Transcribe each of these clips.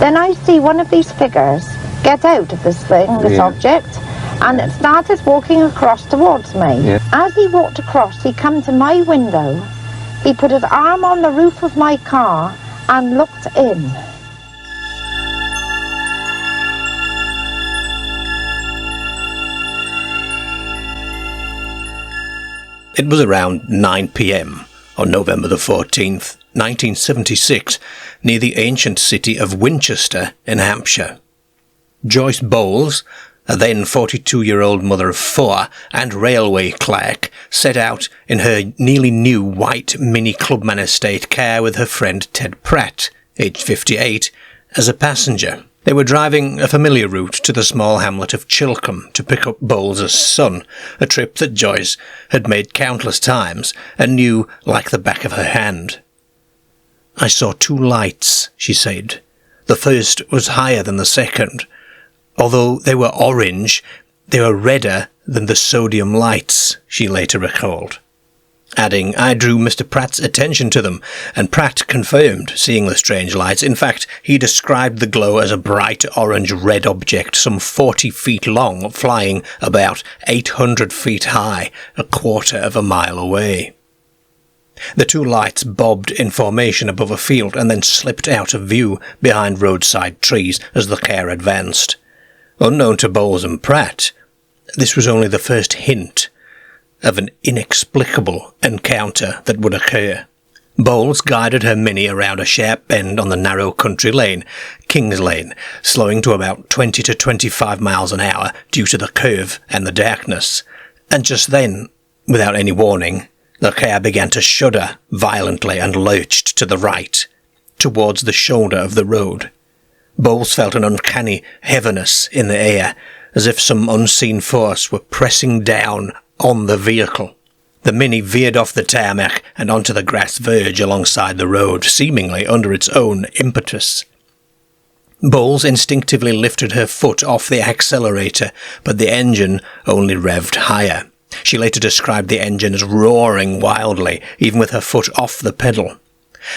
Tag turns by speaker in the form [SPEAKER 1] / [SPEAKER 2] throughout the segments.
[SPEAKER 1] Then I see one of these figures get out of this thing, this object, and it started walking across towards me. Yeah. As he walked across, he come to my window. He put his arm on the roof of my car and looked in.
[SPEAKER 2] It was around 9 p.m. on November the 14th, 1976, near the ancient city of Winchester in Hampshire. Joyce Bowles, a then 42-year-old mother of 4 and railway clerk, set out in her nearly new white Mini Clubman Estate car with her friend Ted Pratt, aged 58, as a passenger. They were driving a familiar route to the small hamlet of Chilcombe to pick up Bowles' son, a trip that Joyce had made countless times and knew like the back of her hand. "I saw 2 lights," she said. "The first was higher than the second. Although they were orange, they were redder than the sodium lights," she later recalled. Adding, "I drew Mr. Pratt's attention to them, and Pratt confirmed seeing the strange lights. In fact, he described the glow as a bright orange-red object some 40 feet long, flying about 800 feet high, a quarter of a mile away." The 2 lights bobbed in formation above a field and then slipped out of view behind roadside trees as the car advanced. Unknown to Bowles and Pratt, this was only the first hint of an inexplicable encounter that would occur. Bowles guided her Mini around a sharp bend on the narrow country lane, King's Lane, slowing to about 20 to 25 miles an hour due to the curve and the darkness. And just then, without any warning, the car began to shudder violently and lurched to the right, towards the shoulder of the road. Bowles felt an uncanny heaviness in the air, as if some unseen force were pressing down on the vehicle. The Mini veered off the tarmac and onto the grass verge alongside the road, seemingly under its own impetus. Bowles instinctively lifted her foot off the accelerator, but the engine only revved higher. She later described the engine as roaring wildly, even with her foot off the pedal.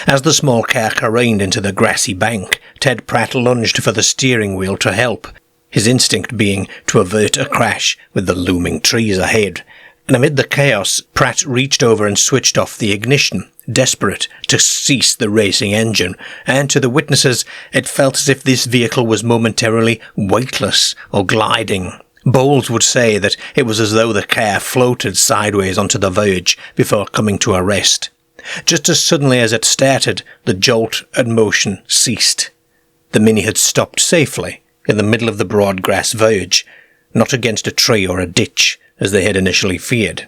[SPEAKER 2] As the small car careened into the grassy bank, Ted Pratt lunged for the steering wheel to help, his instinct being to avert a crash with the looming trees ahead. And amid the chaos, Pratt reached over and switched off the ignition, desperate to cease the racing engine, and to the witnesses it felt as if this vehicle was momentarily weightless or gliding. Bowles would say that it was as though the car floated sideways onto the verge before coming to a rest. Just as suddenly as it started, the jolt and motion ceased. The Mini had stopped safely in the middle of the broad grass verge, not against a tree or a ditch, as they had initially feared.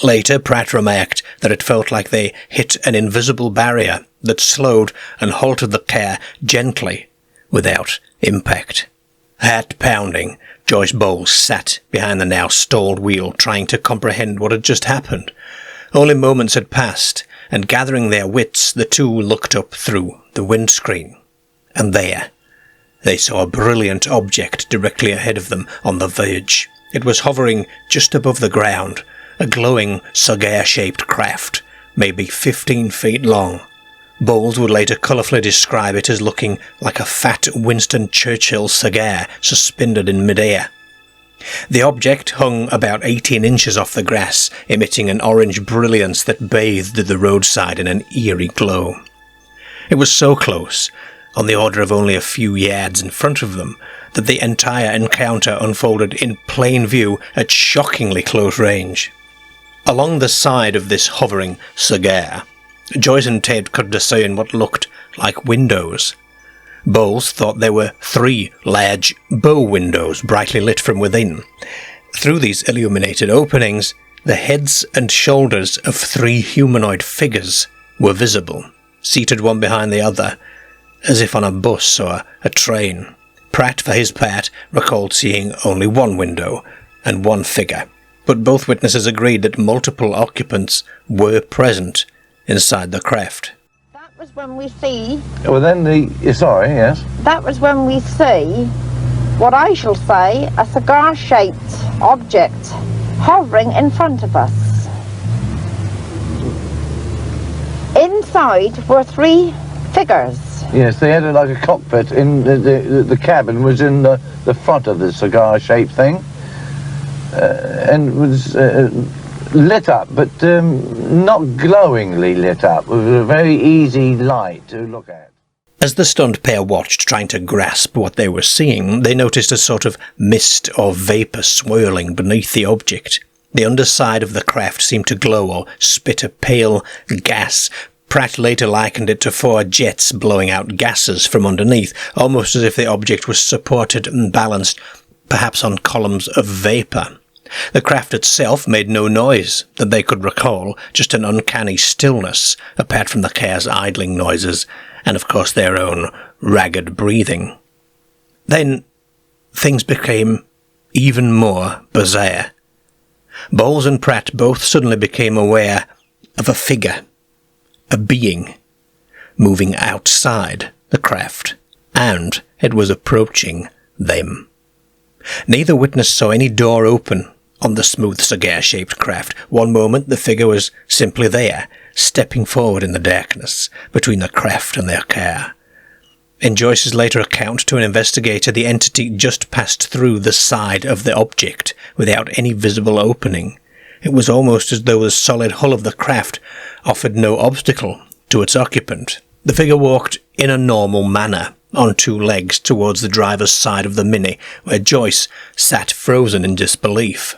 [SPEAKER 2] Later, Pratt remarked that it felt like they hit an invisible barrier that slowed and halted the car gently, without impact. Heart-pounding, Joyce Bowles sat behind the now stalled wheel, trying to comprehend what had just happened. Only moments had passed, and gathering their wits, the two looked up through the windscreen. And there, they saw a brilliant object directly ahead of them on the verge. It was hovering just above the ground, a glowing cigar-shaped craft, maybe 15 feet long. Bowles would later colourfully describe it as looking like a fat Winston Churchill cigar suspended in midair. The object hung about 18 inches off the grass, emitting an orange brilliance that bathed the roadside in an eerie glow. It was so close, on the order of only a few yards in front of them, that the entire encounter unfolded in plain view at shockingly close range. Along the side of this hovering cigar, Joyce and Ted could discern what looked like windows. Bowles thought there were 3 large bow windows brightly lit from within. Through these illuminated openings, the heads and shoulders of 3 humanoid figures were visible, seated one behind the other, as if on a bus or a train. Pratt, for his part, recalled seeing only one window and one figure, but both witnesses agreed that multiple occupants were present inside the craft.
[SPEAKER 1] That was when we see...
[SPEAKER 3] Well, then sorry, yes?
[SPEAKER 1] That was when we see what I shall say a cigar-shaped object hovering in front of us. Inside were 3 figures.
[SPEAKER 3] Yes, they had like a cockpit in the cabin was in the front of the cigar-shaped thing, and was lit up, but not glowingly lit up. It was a very easy light to look at.
[SPEAKER 2] As the stunned pair watched, trying to grasp what they were seeing, they noticed a sort of mist or vapour swirling beneath the object. The underside of the craft seemed to glow or spit a pale gas. Pratt later likened it to 4 jets blowing out gases from underneath, almost as if the object was supported and balanced, perhaps on columns of vapour. The craft itself made no noise that they could recall, just an uncanny stillness, apart from the car's idling noises, and of course their own ragged breathing. Then things became even more bizarre. Bowles and Pratt both suddenly became aware of a figure, a being, moving outside the craft, and it was approaching them. Neither witness saw any door open on the smooth cigar-shaped craft. One moment the figure was simply there, stepping forward in the darkness between the craft and their car. In Joyce's later account to an investigator, the entity just passed through the side of the object without any visible opening. It was almost as though the solid hull of the craft offered no obstacle to its occupant. The figure walked in a normal manner, on 2 legs, towards the driver's side of the Mini, where Joyce sat frozen in disbelief.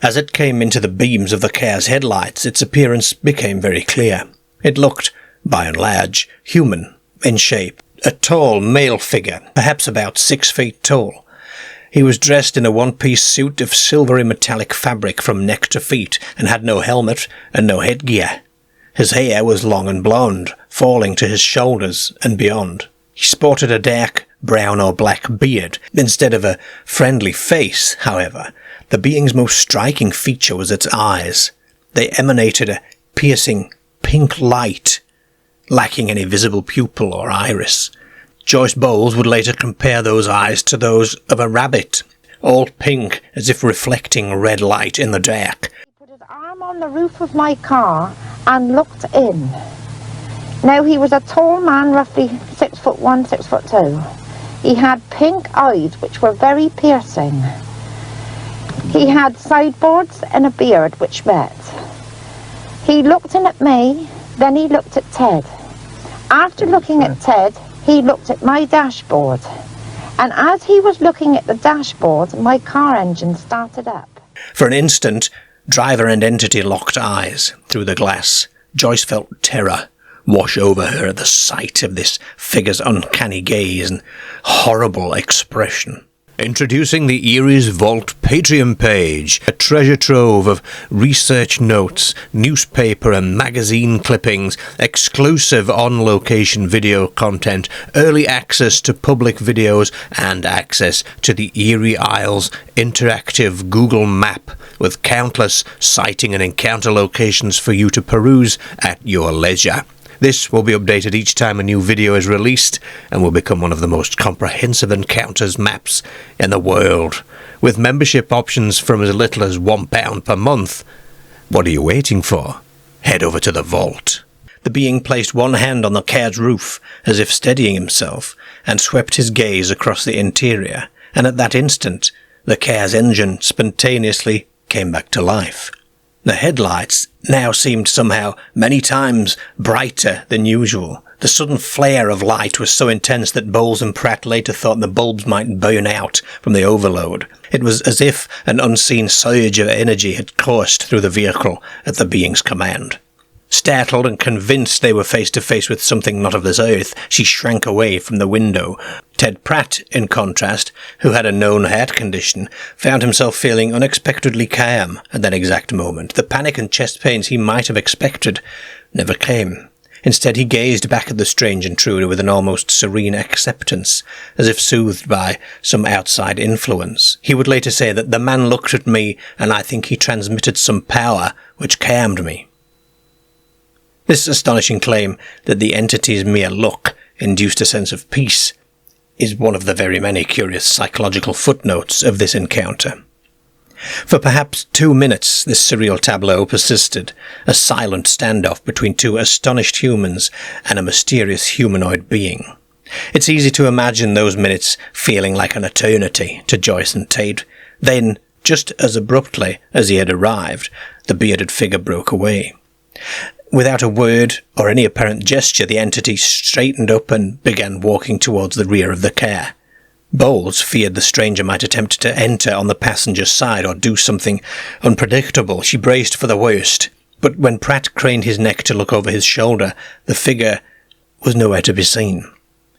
[SPEAKER 2] As it came into the beams of the car's headlights, its appearance became very clear. It looked, by and large, human in shape. A tall male figure, perhaps about 6 feet tall. He was dressed in a one-piece suit of silvery metallic fabric from neck to feet, and had no helmet and no headgear. His hair was long and blond, falling to his shoulders and beyond. He sported a dark brown or black beard. Instead of a friendly face, however, the being's most striking feature was its eyes. They emanated a piercing pink light, lacking any visible pupil or iris. Joyce Bowles would later compare those eyes to those of a rabbit, all pink as if reflecting red light in the dark.
[SPEAKER 1] He put his arm on the roof of my car and looked in. Now he was a tall man, roughly 6'1", 6'2". He had pink eyes which were very piercing. He had sideboards and a beard which met. He looked in at me, then he looked at Ted. After looking at Ted, he looked at my dashboard. And as he was looking at the dashboard, my car engine started up.
[SPEAKER 2] For an instant, driver and entity locked eyes through the glass. Joyce felt terror wash over her at the sight of this figure's uncanny gaze and horrible expression. Introducing the Eerie's Vault Patreon page, a treasure trove of research notes, newspaper and magazine clippings, exclusive on-location video content, early access to public videos, and access to the Eerie Isles interactive Google map with countless sighting and encounter locations for you to peruse at your leisure. This will be updated each time a new video is released and will become one of the most comprehensive encounters maps in the world. With membership options from as little as £1 per month. What are you waiting for? Head over to the vault. The being placed one hand on the car's roof as if steadying himself and swept his gaze across the interior, and at that instant the car's engine spontaneously came back to life. The headlights now seemed somehow many times brighter than usual. The sudden flare of light was so intense that Bowles and Pratt later thought the bulbs might burn out from the overload. It was as if an unseen surge of energy had coursed through the vehicle at the being's command. Startled and convinced they were face to face with something not of this earth, she shrank away from the window. Ted Pratt, in contrast, who had a known heart condition, found himself feeling unexpectedly calm at that exact moment. The panic and chest pains he might have expected never came. Instead, he gazed back at the strange intruder with an almost serene acceptance, as if soothed by some outside influence. He would later say that the man looked at me and I think he transmitted some power which calmed me. This astonishing claim that the entity's mere look induced a sense of peace is one of the very many curious psychological footnotes of this encounter. For perhaps 2 minutes this surreal tableau persisted, a silent standoff between two astonished humans and a mysterious humanoid being. It's easy to imagine those minutes feeling like an eternity to Joyce and Tate. Then, just as abruptly as he had arrived, the bearded figure broke away. Without a word or any apparent gesture, the entity straightened up and began walking towards the rear of the car. Bowles feared the stranger might attempt to enter on the passenger side or do something unpredictable. She braced for the worst, but when Pratt craned his neck to look over his shoulder, the figure was nowhere to be seen.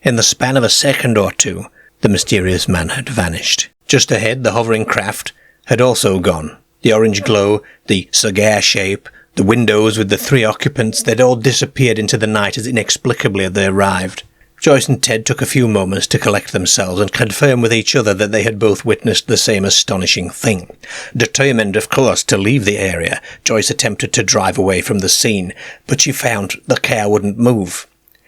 [SPEAKER 2] In the span of a second or two, the mysterious man had vanished. Just ahead, the hovering craft had also gone. The orange glow, the cigar shape, the windows with the 3 occupants, they'd all disappeared into the night as inexplicably as they arrived. Joyce and Ted took a few moments to collect themselves and confirm with each other that they had both witnessed the same astonishing thing. Determined, of course, to leave the area, Joyce attempted to drive away from the scene, but she found the car wouldn't move.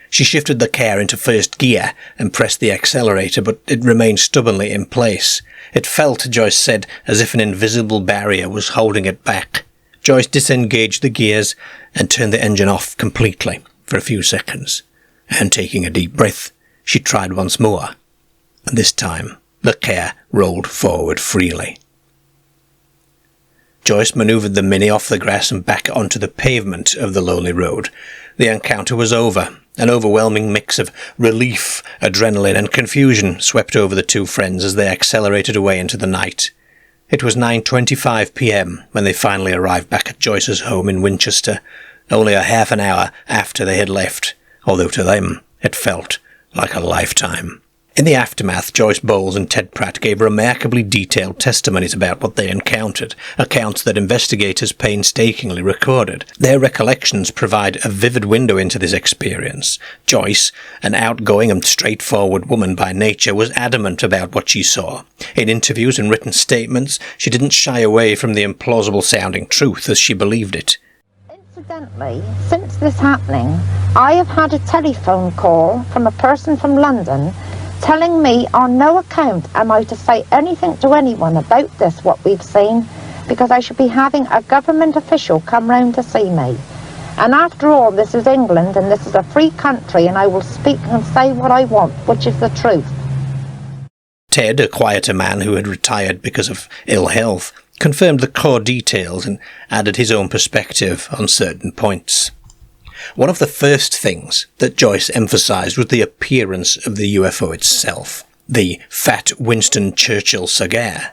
[SPEAKER 2] She shifted the car into first gear and pressed the accelerator, but it remained stubbornly in place. It felt, Joyce said, as if an invisible barrier was holding it back. Joyce disengaged the gears and turned the engine off completely for a few seconds. And taking a deep breath, she tried once more, and this time the car rolled forward freely. Joyce manoeuvred the Mini off the grass and back onto the pavement of the lonely road. The encounter was over. An overwhelming mix of relief, adrenaline, and confusion swept over the two friends as they accelerated away into the night. It was 9:25 p.m. when they finally arrived back at Joyce's home in Winchester, only a half an hour after they had left, although to them it felt like a lifetime. In the aftermath, Joyce Bowles and Ted Pratt gave remarkably detailed testimonies about what they encountered, accounts that investigators painstakingly recorded. Their recollections provide a vivid window into this experience. Joyce, an outgoing and straightforward woman by nature, was adamant about what she saw. In interviews and written statements, she didn't shy away from the implausible-sounding truth as she believed it.
[SPEAKER 1] Incidentally, since this happening, I have had a telephone call from a person from London telling me on no account am I to say anything to anyone about this, what we've seen, because I should be having a government official come round to see me. And after all, this is England and this is a free country and I will speak and say what I want, which is the truth.
[SPEAKER 2] Ted, a quieter man who had retired because of ill health, confirmed the core details and added his own perspective on certain points. One of the first things that Joyce emphasised was the appearance of the UFO itself, the fat Winston Churchill cigar.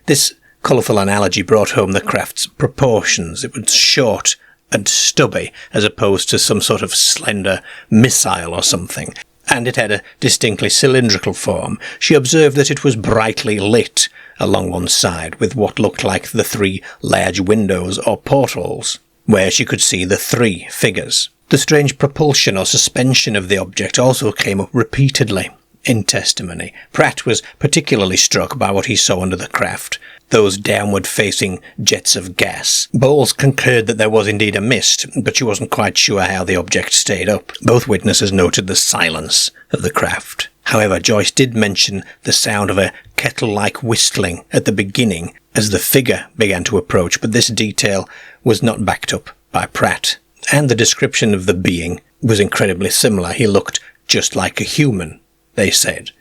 [SPEAKER 2] This colourful analogy brought home the craft's proportions. It was short and stubby, as opposed to some sort of slender missile or something, and it had a distinctly cylindrical form. She observed that it was brightly lit along one side, with what looked like the 3 large windows or portholes, where she could see the 3 figures. The strange propulsion or suspension of the object also came up repeatedly in testimony. Pratt was particularly struck by what he saw under the craft, those downward-facing jets of gas. Bowles concurred that there was indeed a mist, but she wasn't quite sure how the object stayed up. Both witnesses noted the silence of the craft. However, Joyce did mention the sound of a kettle-like whistling at the beginning as the figure began to approach, but this detail was not backed up by Pratt. And the description of the being was incredibly similar. He looked just like a human, they said.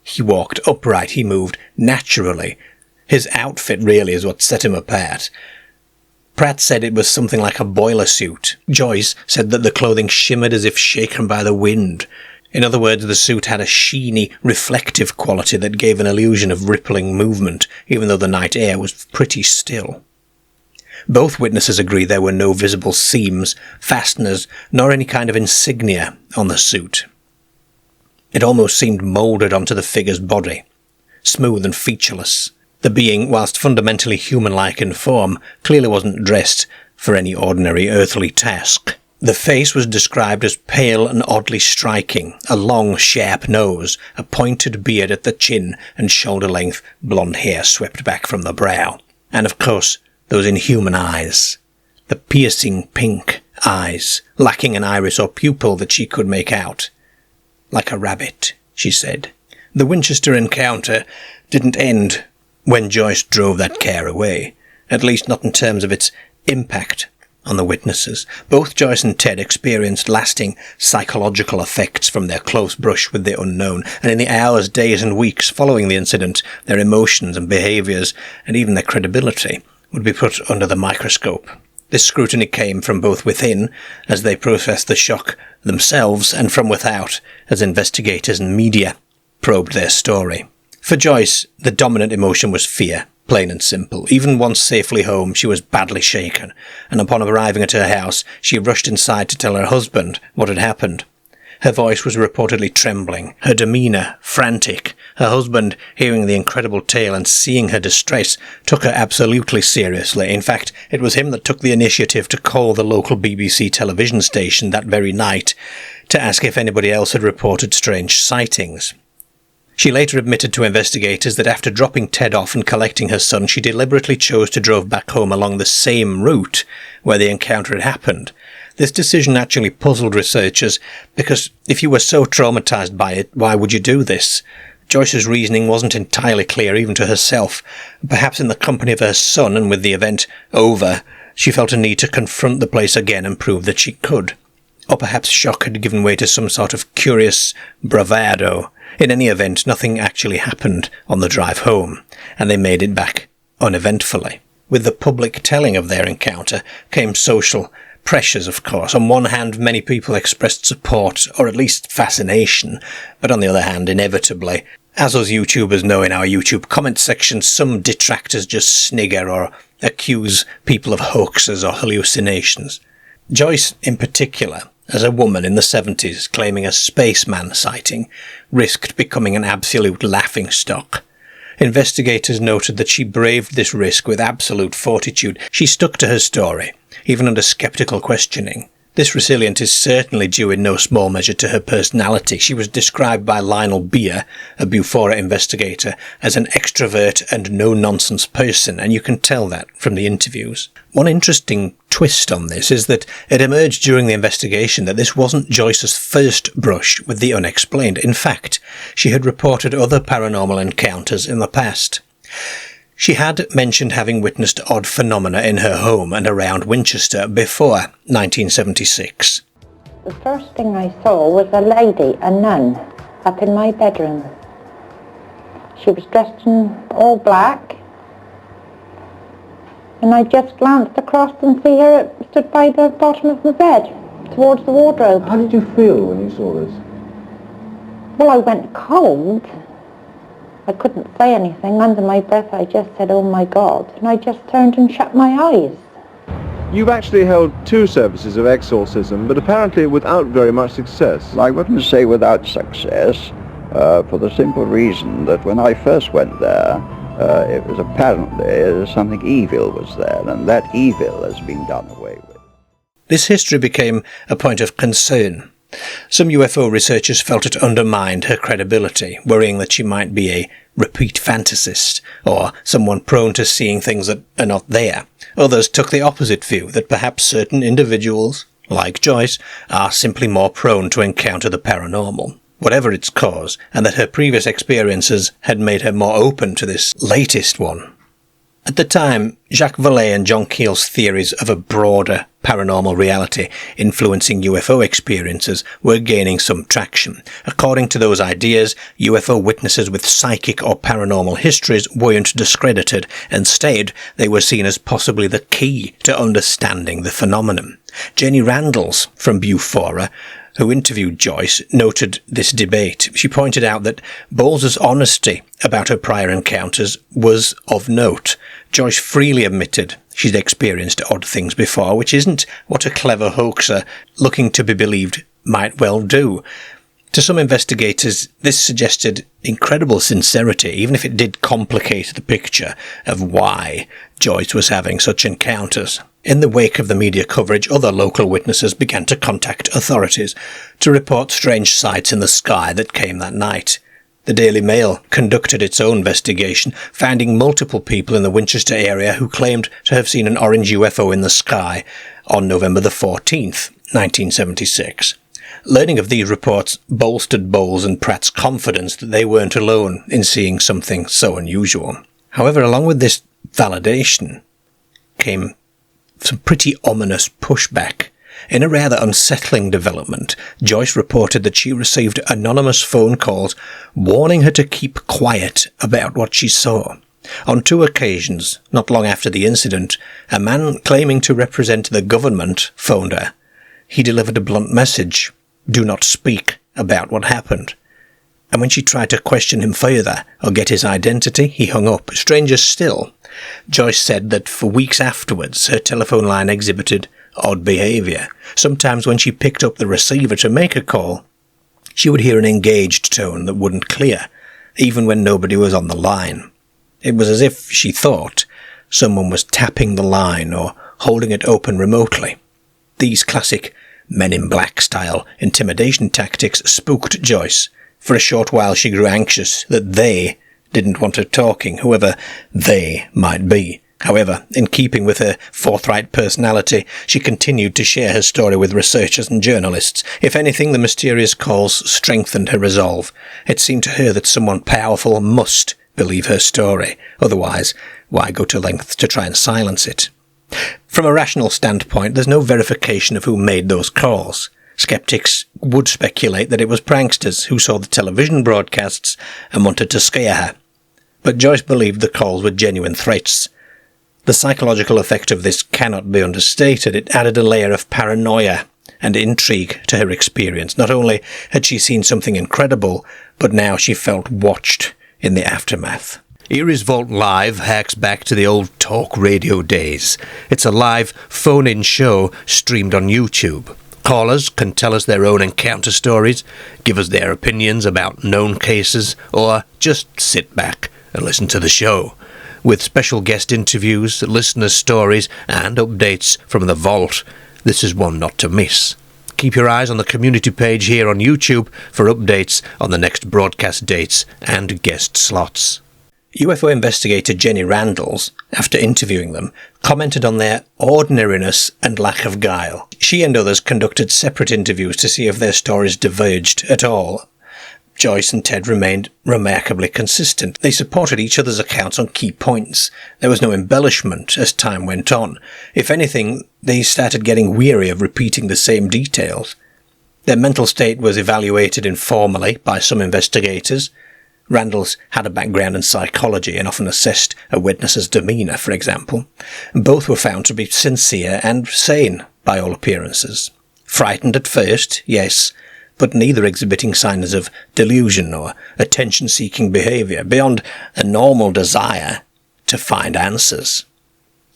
[SPEAKER 2] He walked upright, he moved naturally. His outfit really is what set him apart. Pratt said it was something like a boiler suit. Joyce said that the clothing shimmered as if shaken by the wind. In other words, the suit had a sheeny, reflective quality that gave an illusion of rippling movement, even though the night air was pretty still. Both witnesses agree there were no visible seams, fasteners, nor any kind of insignia on the suit. It almost seemed moulded onto the figure's body, smooth and featureless. The being, whilst fundamentally human-like in form, clearly wasn't dressed for any ordinary earthly task. The face was described as pale and oddly striking, a long, sharp nose, a pointed beard at the chin, and shoulder-length blonde hair swept back from the brow. And of course, those inhuman eyes. The piercing pink eyes, lacking an iris or pupil that she could make out. Like a rabbit, she said. The Winchester encounter didn't end when Joyce drove that car away, at least not in terms of its impact on the witnesses. Both Joyce and Ted experienced lasting psychological effects from their close brush with the unknown, and in the hours, days and weeks following the incident, their emotions and behaviours, and even their credibility, would be put under the microscope. This scrutiny came from both within, as they processed the shock themselves, and from without, as investigators and media probed their story. For Joyce, the dominant emotion was fear, plain and simple. Even once safely home, she was badly shaken, and upon arriving at her house, she rushed inside to tell her husband what had happened. Her voice was reportedly trembling, her demeanour frantic. Her husband, hearing the incredible tale and seeing her distress, took her absolutely seriously. In fact, it was him that took the initiative to call the local BBC television station that very night to ask if anybody else had reported strange sightings. She later admitted to investigators that after dropping Ted off and collecting her son, she deliberately chose to drive back home along the same route where the encounter had happened. This decision actually puzzled researchers, because if you were so traumatised by it, why would you do this? Joyce's reasoning wasn't entirely clear even to herself. Perhaps in the company of her son, and with the event over, she felt a need to confront the place again and prove that she could. Or perhaps shock had given way to some sort of curious bravado. In any event, nothing actually happened on the drive home, and they made it back uneventfully. With the public telling of their encounter came social pressures, of course. On one hand, many people expressed support, or at least fascination, but on the other hand, inevitably, as us YouTubers know in our YouTube comment section, some detractors just snigger or accuse people of hoaxes or hallucinations. Joyce, in particular, as a woman in the 70s claiming a spaceman sighting, risked becoming an absolute laughingstock. Investigators noted that she braved this risk with absolute fortitude. She stuck to her story, even under sceptical questioning. This resilience is certainly due in no small measure to her personality. She was described by Lionel Beer, a BUFORA investigator, as an extrovert and no-nonsense person, and you can tell that from the interviews. One interesting twist on this is that it emerged during the investigation that this wasn't Joyce's first brush with the unexplained. In fact, she had reported other paranormal encounters in the past. She had mentioned having witnessed odd phenomena in her home and around Winchester before 1976.
[SPEAKER 1] The first thing I saw was a lady, a nun, up in my bedroom. She was dressed in all black, and I just glanced across and see her stood by the bottom of the bed, towards the wardrobe.
[SPEAKER 3] How did you feel when you saw this?
[SPEAKER 1] Well, I went cold. I couldn't say anything. Under my breath I just said, "Oh my God," and I just turned and shut my eyes.
[SPEAKER 4] You've actually held 2 services of exorcism, but apparently without very much success.
[SPEAKER 5] I wouldn't say without success, for the simple reason that when I first went there, it was apparently something evil was there, and that evil has been done away with.
[SPEAKER 2] This history became a point of concern. Some UFO researchers felt it undermined her credibility, worrying that she might be a repeat fantasist, or someone prone to seeing things that are not there. Others took the opposite view, that perhaps certain individuals, like Joyce, are simply more prone to encounter the paranormal, whatever its cause, and that her previous experiences had made her more open to this latest one. At the time, Jacques Vallée and John Keel's theories of a broader paranormal reality influencing UFO experiences were gaining some traction. According to those ideas, UFO witnesses with psychic or paranormal histories weren't discredited. Instead, they were seen as possibly the key to understanding the phenomenon. Jenny Randalls from BUFORA, who interviewed Joyce, noted this debate. She pointed out that Bowles' honesty about her prior encounters was of note. Joyce freely admitted she'd experienced odd things before, which isn't what a clever hoaxer looking to be believed might well do. To some investigators, this suggested incredible sincerity, even if it did complicate the picture of why Joyce was having such encounters. In the wake of the media coverage, other local witnesses began to contact authorities to report strange sights in the sky that came that night. The Daily Mail conducted its own investigation, finding multiple people in the Winchester area who claimed to have seen an orange UFO in the sky on November the 14th, 1976. Learning of these reports bolstered Bowles and Pratt's confidence that they weren't alone in seeing something so unusual. However, along with this validation came some pretty ominous pushback. In a rather unsettling development, Joyce reported that she received anonymous phone calls warning her to keep quiet about what she saw. On 2 occasions, not long after the incident, a man claiming to represent the government phoned her. He delivered a blunt message: "Do not speak about what happened." And when she tried to question him further or get his identity, he hung up. Stranger still, Joyce said that for weeks afterwards her telephone line exhibited odd behaviour. Sometimes when she picked up the receiver to make a call, she would hear an engaged tone that wouldn't clear, even when nobody was on the line. It was as if she thought someone was tapping the line or holding it open remotely. These classic Men in Black style intimidation tactics spooked Joyce. For a short while she grew anxious that they didn't want her talking, whoever they might be. However, in keeping with her forthright personality, she continued to share her story with researchers and journalists. If anything, the mysterious calls strengthened her resolve. It seemed to her that someone powerful must believe her story. Otherwise, why go to lengths to try and silence it? From a rational standpoint, there's no verification of who made those calls. Skeptics would speculate that it was pranksters who saw the television broadcasts and wanted to scare her. But Joyce believed the calls were genuine threats. The psychological effect of this cannot be understated. It added a layer of paranoia and intrigue to her experience. Not only had she seen something incredible, but now she felt watched in the aftermath. Eerie's Vault Live harks back to the old talk radio days. It's a live phone-in show streamed on YouTube. Callers can tell us their own encounter stories, give us their opinions about known cases, or just sit back and listen to the show. With special guest interviews, listener stories, and updates from the vault, this is one not to miss. Keep your eyes on the community page here on YouTube for updates on the next broadcast dates and guest slots. UFO investigator Jenny Randalls, after interviewing them, commented on their ordinariness and lack of guile. She and others conducted separate interviews to see if their stories diverged at all. Joyce and Ted remained remarkably consistent. They supported each other's accounts on key points. There was no embellishment as time went on. If anything, they started getting weary of repeating the same details. Their mental state was evaluated informally by some investigators. Randalls had a background in psychology and often assessed a witness's demeanour, for example. Both were found to be sincere and sane, by all appearances. Frightened at first, yes, but neither exhibiting signs of delusion or attention-seeking behaviour, beyond a normal desire to find answers.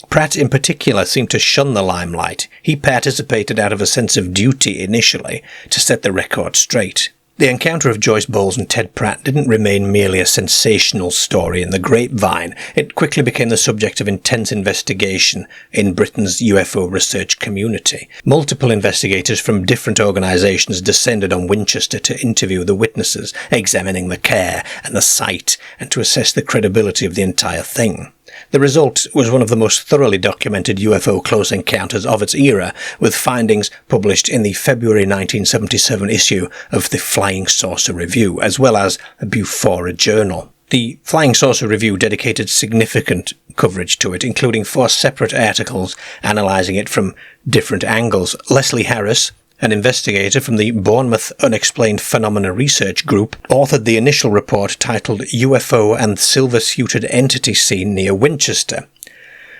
[SPEAKER 2] Pratt in particular seemed to shun the limelight. He participated out of a sense of duty initially to set the record straight. The encounter of Joyce Bowles and Ted Pratt didn't remain merely a sensational story in the grapevine. It quickly became the subject of intense investigation in Britain's UFO research community. Multiple investigators from different organisations descended on Winchester to interview the witnesses, examining the care and the site and to assess the credibility of the entire thing. The result was one of the most thoroughly documented UFO close encounters of its era, with findings published in the February 1977 issue of the Flying Saucer Review, as well as a BUFORA journal. The Flying Saucer Review dedicated significant coverage to it, including 4 separate articles analysing it from different angles. Leslie Harris, an investigator from the Bournemouth Unexplained Phenomena Research Group, authored the initial report titled UFO and Silver-Suited Entity Seen Near Winchester.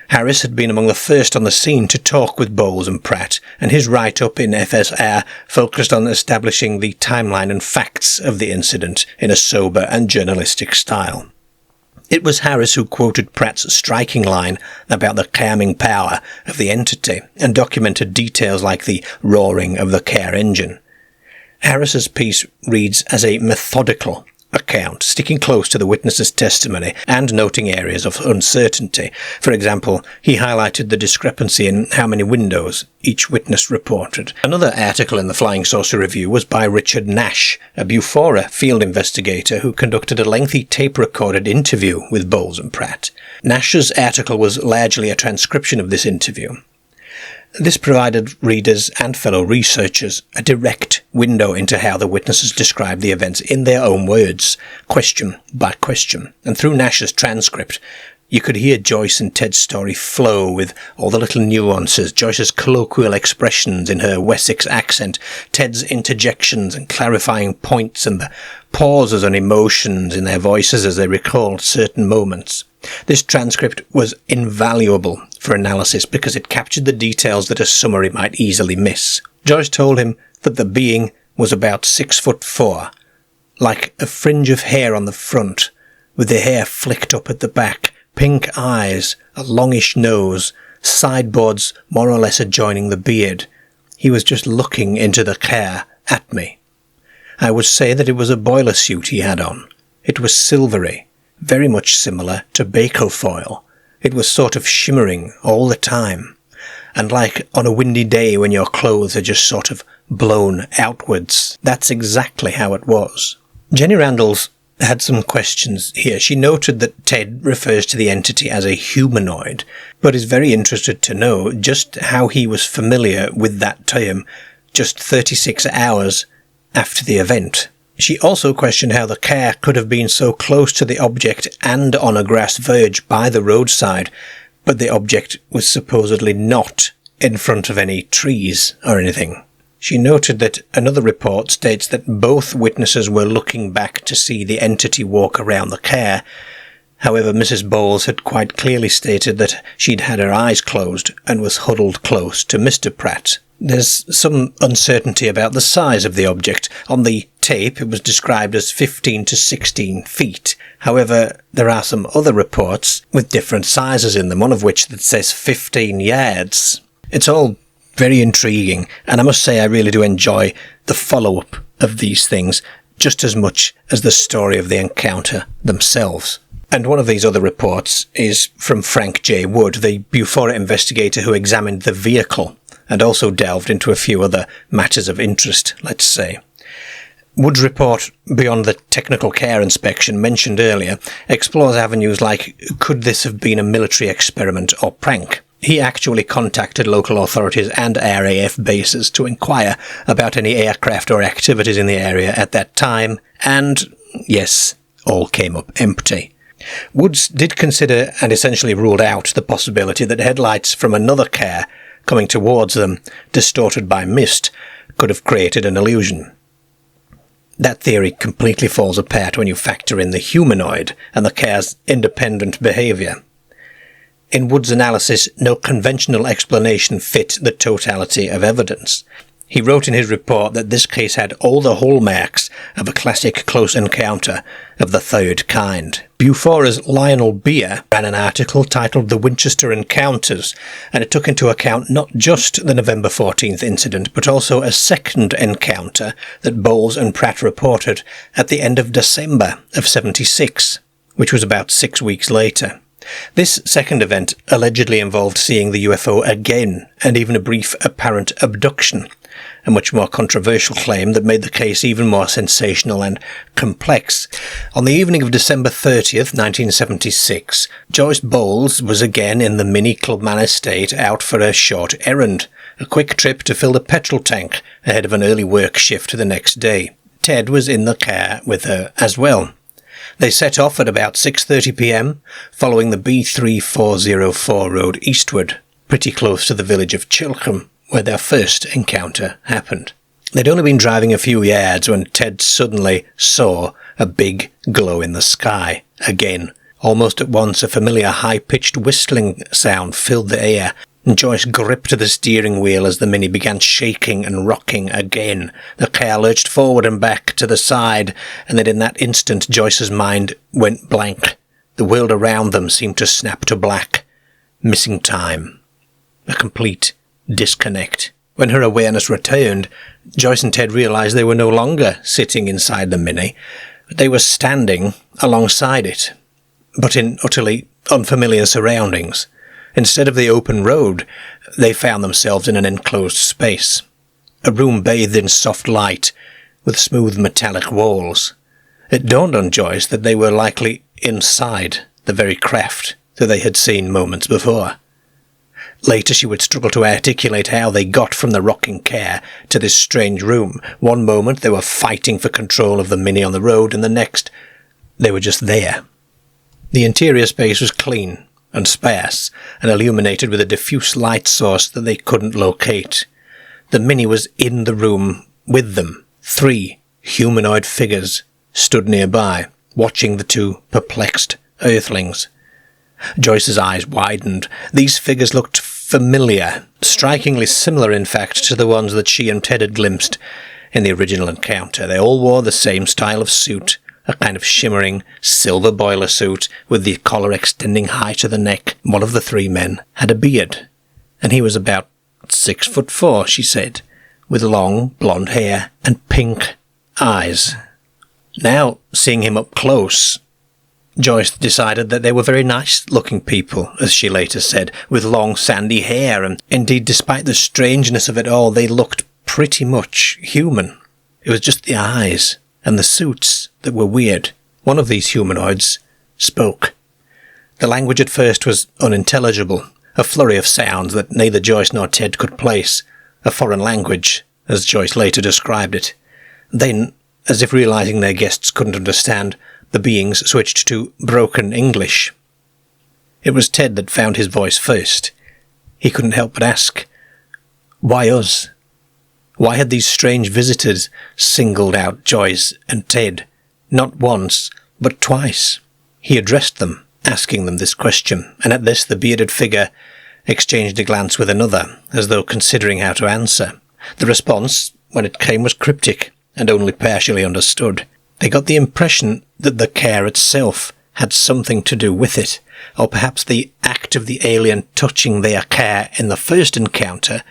[SPEAKER 2] Harris had been among the first on the scene to talk with Bowles and Pratt, and his write-up in FSR focused on establishing the timeline and facts of the incident in a sober and journalistic style. It was Harris who quoted Pratt's striking line about the calming power of the entity and documented details like the roaring of the car engine. Harris's piece reads as a methodical account, sticking close to the witness's testimony and noting areas of uncertainty. For example, he highlighted the discrepancy in how many windows each witness reported. Another article in the Flying Saucer Review was by Richard Nash, a BUFORA field investigator who conducted a lengthy tape-recorded interview with Bowles and Pratt. Nash's article was largely a transcription of this interview. This provided readers and fellow researchers a direct window into how the witnesses described the events in their own words, question by question. And through Nash's transcript, you could hear Joyce and Ted's story flow with all the little nuances, Joyce's colloquial expressions in her Wessex accent, Ted's interjections and clarifying points, and the pauses and emotions in their voices as they recalled certain moments. This transcript was invaluable for analysis because it captured the details that a summary might easily miss. Joyce told him that the being was about 6'4", like a fringe of hair on the front, with the hair flicked up at the back, pink eyes, a longish nose, sideboards more or less adjoining the beard. He was just looking into the car at me. I would say that it was a boiler suit he had on. It was silvery, very much similar to bako foil. It was sort of shimmering all the time, and like on a windy day when your clothes are just sort of blown outwards. That's exactly how it was. Jenny Randalls had some questions here. She noted that Ted refers to the entity as a humanoid, but is very interested to know just how he was familiar with that term just 36 hours after the event. She also questioned how the car could have been so close to the object and on a grass verge by the roadside, but the object was supposedly not in front of any trees or anything. She noted that another report states that both witnesses were looking back to see the entity walk around the car. However, Mrs. Bowles had quite clearly stated that she'd had her eyes closed and was huddled close to Mr. Pratt. There's some uncertainty about the size of the object. On the tape, it was described as 15 to 16 feet. However, there are some other reports with different sizes in them, one of which that says 15 yards. It's all very intriguing, and I must say I really do enjoy the follow-up of these things just as much as the story of the encounter themselves. And one of these other reports is from Frank J. Wood, the BUFORA investigator who examined the vehicle and also delved into a few other matters of interest, let's say. Wood's report, beyond the technical care inspection mentioned earlier, explores avenues like, could this have been a military experiment or prank? He actually contacted local authorities and RAF bases to inquire about any aircraft or activities in the area at that time, and, yes, all came up empty. Woods did consider and essentially ruled out the possibility that headlights from another car coming towards them, distorted by mist, could have created an illusion. That theory completely falls apart when you factor in the humanoid and the car's independent behaviour. In Wood's analysis, no conventional explanation fit the totality of evidence. He wrote in his report that this case had all the hallmarks of a classic close encounter of the third kind. BUFORA's Lionel Beer ran an article titled The Winchester Encounters, and it took into account not just the November 14th incident, but also a second encounter that Bowles and Pratt reported at the end of December of 76, which was about 6 weeks later. This second event allegedly involved seeing the UFO again, and even a brief apparent abduction, a much more controversial claim that made the case even more sensational and complex. On the evening of December 30th, 1976, Joyce Bowles was again in the mini Clubman estate out for a short errand, a quick trip to fill the petrol tank ahead of an early work shift the next day. Ted was in the car with her as well. They set off at about 6:30 p.m, following the B3404 road eastward, pretty close to the village of Chilcombe, where their first encounter happened. They'd only been driving a few yards when Ted suddenly saw a big glow in the sky. Again, almost at once, a familiar high-pitched whistling sound filled the air, and Joyce gripped the steering wheel as the Mini began shaking and rocking again. The car lurched forward and back to the side, and then in that instant Joyce's mind went blank. The world around them seemed to snap to black. Missing time. A complete disconnect. When her awareness returned, Joyce and Ted realized they were no longer sitting inside the Mini. They were standing alongside it, but in utterly unfamiliar surroundings. Instead of the open road, they found themselves in an enclosed space. A room bathed in soft light, with smooth metallic walls. It dawned on Joyce that they were likely inside the very craft that they had seen moments before. Later she would struggle to articulate how they got from the rocking car to this strange room. One moment they were fighting for control of the Mini on the road, and the next they were just there. The interior space was clean and sparse, and illuminated with a diffuse light source that they couldn't locate. The Mini was in the room with them. 3 humanoid figures stood nearby, watching the 2 perplexed earthlings. Joyce's eyes widened. These figures looked familiar, strikingly similar in fact to the ones that she and Ted had glimpsed in the original encounter. They all wore the same style of suit, a kind of shimmering silver boiler suit with the collar extending high to the neck. One of the 3 men had a beard, and he was about 6'4", she said, with long blonde hair and pink eyes. Now, seeing him up close, Joyce decided that they were very nice-looking people, as she later said, with long sandy hair, and indeed, despite the strangeness of it all, they looked pretty much human. It was just the eyes and the suits that were weird. One of these humanoids spoke. The language at first was unintelligible, a flurry of sounds that neither Joyce nor Ted could place, a foreign language, as Joyce later described it. Then, as if realizing their guests couldn't understand, the beings switched to broken English. It was Ted that found his voice first. He couldn't help but ask, why us? Why had these strange visitors singled out Joyce and Ted, not once, but twice? He addressed them, asking them this question, and at this the bearded figure exchanged a glance with another, as though considering how to answer. The response, when it came, was cryptic, and only partially understood. They got the impression that the car itself had something to do with it, or perhaps the act of the alien touching their car in the first encounter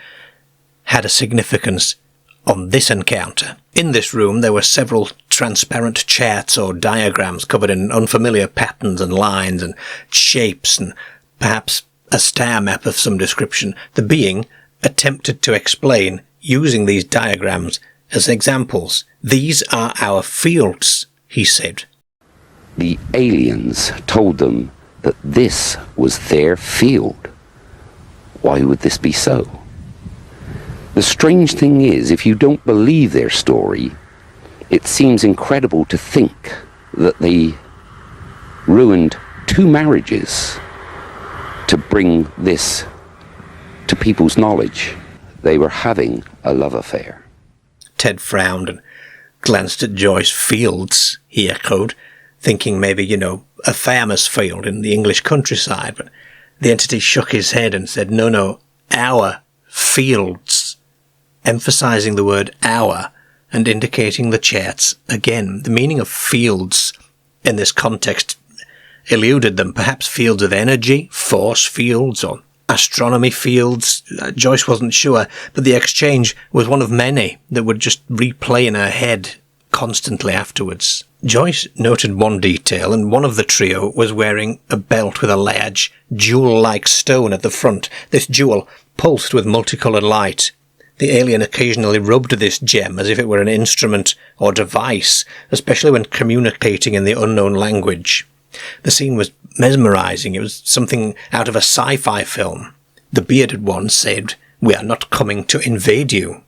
[SPEAKER 2] had a significance on this encounter. In this room there were several transparent charts or diagrams covered in unfamiliar patterns and lines and shapes, and perhaps a star map of some description. The being attempted to explain using these diagrams as examples. These are our fields, he said.
[SPEAKER 6] The aliens told them that this was their field. Why would this be so? The strange thing is, if you don't believe their story, it seems incredible to think that they ruined 2 marriages to bring this to people's knowledge. They were having a love affair.
[SPEAKER 2] Ted frowned and glanced at Joyce. Fields, he echoed, thinking maybe, a farmer's field in the English countryside, but the entity shook his head and said, no, our fields, emphasizing the word our and indicating the charts again. The meaning of fields in this context eluded them. Perhaps fields of energy, force fields, or astronomy fields. Joyce wasn't sure, but the exchange was one of many that would just replay in her head constantly afterwards. Joyce noted one detail, and one of the trio was wearing a belt with a large, jewel-like stone at the front. This jewel pulsed with multicoloured light. The alien occasionally rubbed this gem as if it were an instrument or device, especially when communicating in the unknown language. The scene was mesmerizing. It was something out of a sci-fi film. The bearded one said, "We are not coming to invade you."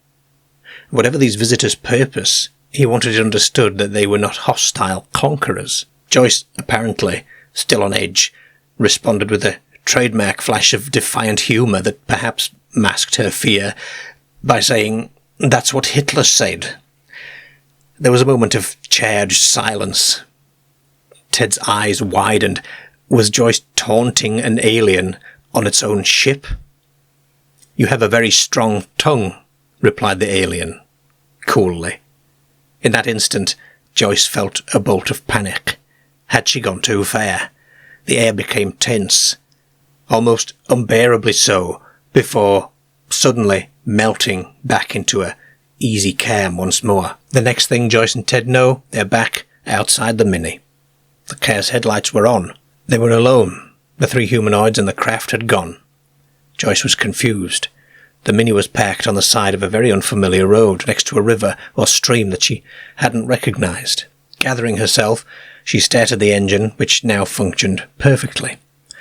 [SPEAKER 2] Whatever these visitors' purpose, he wanted it understood that they were not hostile conquerors. Joyce, apparently still on edge, responded with a trademark flash of defiant humour that perhaps masked her fear by saying, "That's what Hitler said." There was a moment of charged silence. Ted's eyes widened. Was Joyce taunting an alien on its own ship? "You have a very strong tongue," replied the alien, coolly. In that instant, Joyce felt a bolt of panic. Had she gone too far? The air became tense, almost unbearably so, before suddenly melting back into a easy calm once more. The next thing Joyce and Ted know, they're back outside the Mini. The car's headlights were on. They were alone. The 3 humanoids and the craft had gone. Joyce was confused. The Mini was parked on the side of a very unfamiliar road, next to a river or stream that she hadn't recognized. Gathering herself, she started the engine, which now functioned perfectly.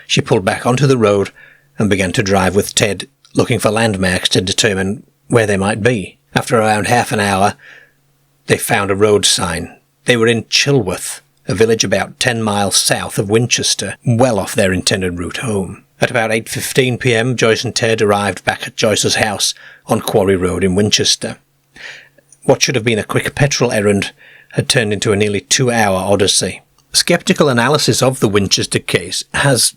[SPEAKER 2] She pulled back onto the road and began to drive with Ted, looking for landmarks to determine where they might be. After around half an hour, they found a road sign. They were in Chilworth, a village about 10 miles south of Winchester, well off their intended route home. At about 8:15 p.m, Joyce and Ted arrived back at Joyce's house on Quarry Road in Winchester. What should have been a quick petrol errand had turned into a nearly 2-hour odyssey. Skeptical analysis of the Winchester case has,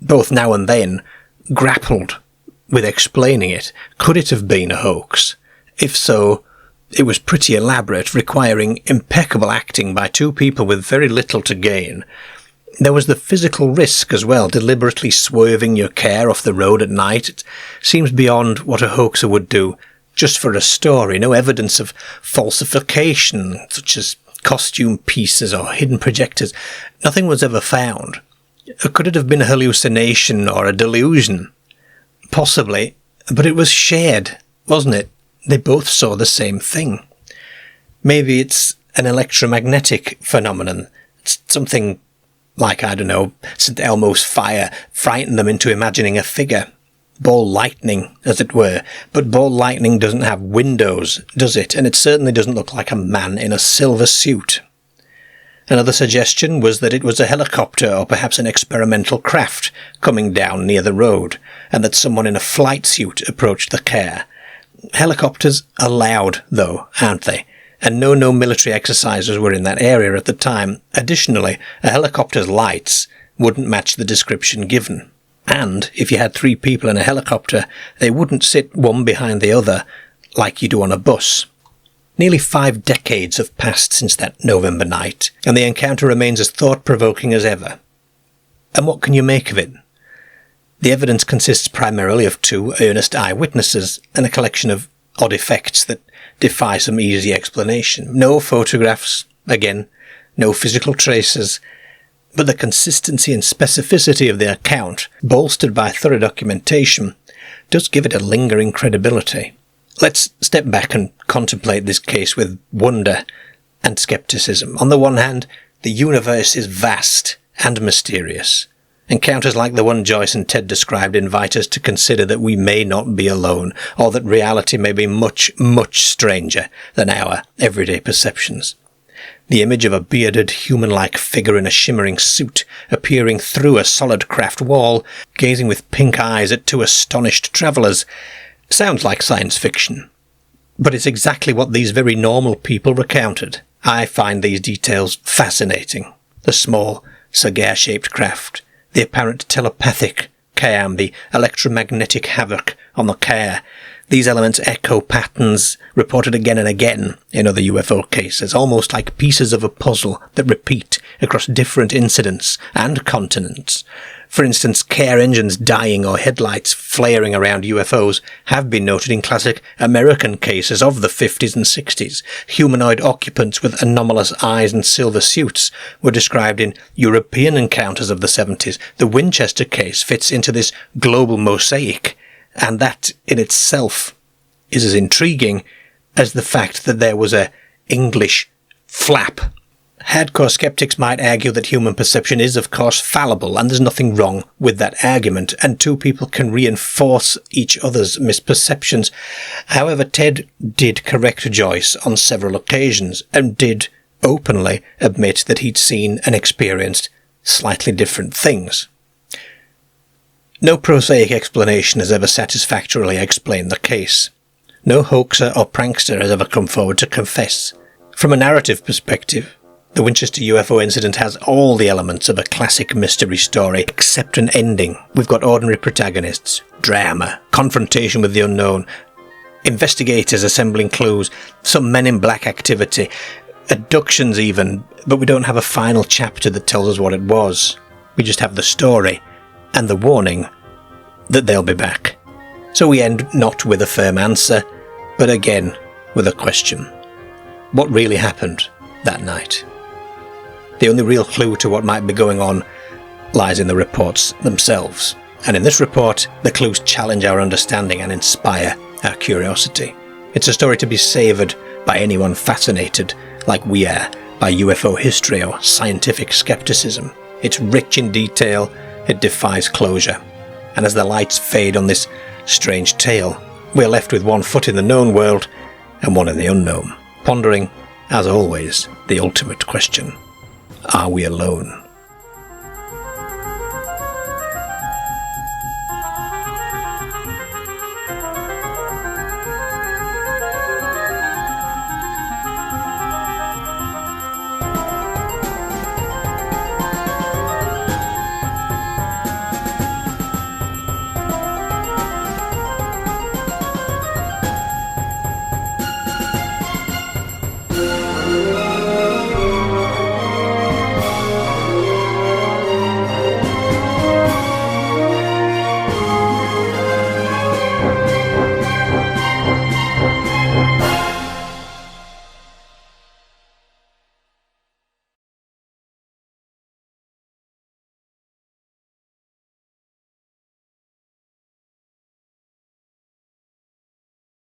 [SPEAKER 2] both now and then, grappled with explaining it. Could it have been a hoax? If so, it was pretty elaborate, requiring impeccable acting by two people with very little to gain. There was the physical risk as well, deliberately swerving your car off the road at night. It seems beyond what a hoaxer would do just for a story. No evidence of falsification, such as costume pieces or hidden projectors. Nothing was ever found. Could it have been a hallucination or a delusion? Possibly, but it was shared, wasn't it? They both saw the same thing. Maybe it's an electromagnetic phenomenon. It's something like, I don't know, St. Elmo's fire frightened them into imagining a figure. Ball lightning, as it were. But ball lightning doesn't have windows, does it? And it certainly doesn't look like a man in a silver suit. Another suggestion was that it was a helicopter or perhaps an experimental craft coming down near the road, and that someone in a flight suit approached the car. Helicopters are loud, though, aren't they? And no military exercises were in that area at the time. Additionally, a helicopter's lights wouldn't match the description given. And if you had 3 people in a helicopter, they wouldn't sit one behind the other like you do on a bus. Nearly 5 decades have passed since that November night, and the encounter remains as thought-provoking as ever. And what can you make of it? The evidence consists primarily of 2 earnest eyewitnesses and a collection of odd effects that defy some easy explanation. No photographs, again, no physical traces, but the consistency and specificity of the account, bolstered by thorough documentation, does give it a lingering credibility. Let's step back and contemplate this case with wonder and skepticism. On the one hand, the universe is vast and mysterious. Encounters like the one Joyce and Ted described invite us to consider that we may not be alone, or that reality may be much, much stranger than our everyday perceptions. The image of a bearded, human-like figure in a shimmering suit appearing through a solid craft wall, gazing with pink eyes at 2 astonished travellers, sounds like science fiction. But it's exactly what these very normal people recounted. I find these details fascinating. The small, cigar-shaped craft, the apparent telepathic cam, the electromagnetic havoc on the car. These elements echo patterns reported again and again in other UFO cases, almost like pieces of a puzzle that repeat across different incidents and continents. For instance, car engines dying or headlights flaring around UFOs have been noted in classic American cases of the 50s and 60s. Humanoid occupants with anomalous eyes and silver suits were described in European encounters of the 70s. The Winchester case fits into this global mosaic, and that in itself is as intriguing as the fact that there was a English flap. Hardcore skeptics might argue that human perception is, of course, fallible, and there's nothing wrong with that argument, and 2 people can reinforce each other's misperceptions. However, Ted did correct Joyce on several occasions, and did openly admit that he'd seen and experienced slightly different things. No prosaic explanation has ever satisfactorily explained the case. No hoaxer or prankster has ever come forward to confess. From a narrative perspective, the Winchester UFO incident has all the elements of a classic mystery story, except an ending. We've got ordinary protagonists, drama, confrontation with the unknown, investigators assembling clues, some Men in Black activity, abductions even, but we don't have a final chapter that tells us what it was. We just have the story, and the warning that they'll be back. So we end not with a firm answer, but again with a question. What really happened that night? The only real clue to what might be going on lies in the reports themselves. And in this report, the clues challenge our understanding and inspire our curiosity. It's a story to be savoured by anyone fascinated, like we are, by UFO history or scientific skepticism. It's rich in detail, it defies closure. and as the lights fade on this strange tale, we're left with one foot in the known world and one in the unknown, pondering, as always, the ultimate question: are we alone?